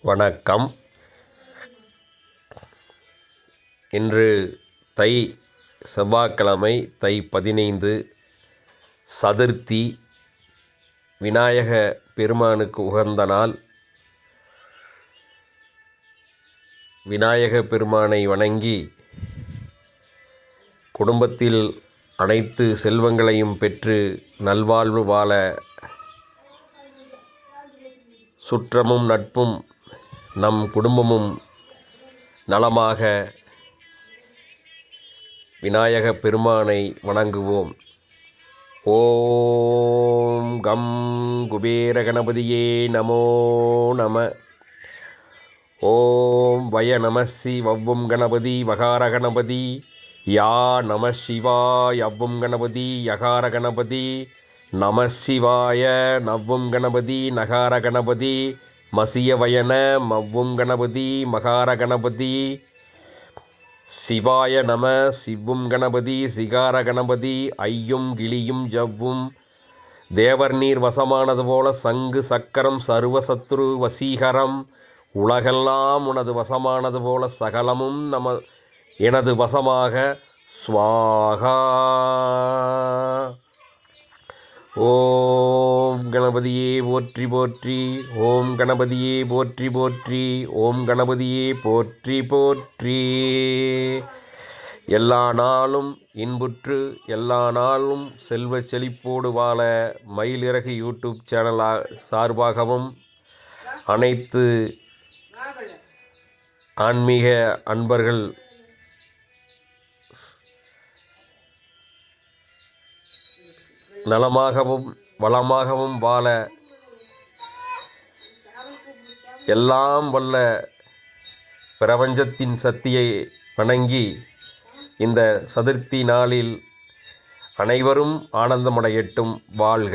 வணக்கம். இன்று செவ்வாய்க்கிழமை தை 15 சதுர்த்தி, விநாயக பெருமானுக்கு உகந்த நாள். விநாயக பெருமானை வணங்கி குடும்பத்தில் அனைத்து செல்வங்களையும் பெற்று நல்வாழ்வு வாழ, சுற்றமும் நட்பும் நம் குடும்பமும் நலமாக விநாயக பெருமானை வணங்குவோம். ஓம் கம் குபேர கணபதியே நமோ நம. ஓம் வய நமசி வவ்வும் கணபதி வகார கணபதி யா நம சிவாய அவ்வும் கணபதி யகார கணபதி நம சிவாய நவ்வும் கணபதி நகார கணபதி மசிய வயன மவ்வும் கணபதி மகார கணபதி சிவாய நம சிவ்வும் கணபதி சிகார கணபதி ஐயும் கிளியும் ஜவ்வும் தேவர் நீர் வசமானது போல சங்கு சக்கரம் சர்வ சத்ரு வசீகரம் உலகெல்லாம் உனது வசமானது போல சகலமும் எனது வசமாக ஸ்வாகா. ஓம் கணபதியே போற்றி போற்றி. ஓம் கணபதியே போற்றி போற்றி. ஓம் கணபதியே போற்றி போற்றி. எல்லா நாளும் இன்புற்று எல்லா நாளும் செல்வ செழிப்போடு வாழ மயிலிறகு யூடியூப் சேனல் சார்பாகவும் அனைத்து ஆன்மீக அன்பர்கள் நலமாகவும் வளமாகவும் வாழ எல்லாம் வல்ல பிரபஞ்சத்தின் சக்தியை வணங்கி இந்த சதுர்த்தி நாளில் அனைவரும் ஆனந்தமடையட்டும். வாழ்க.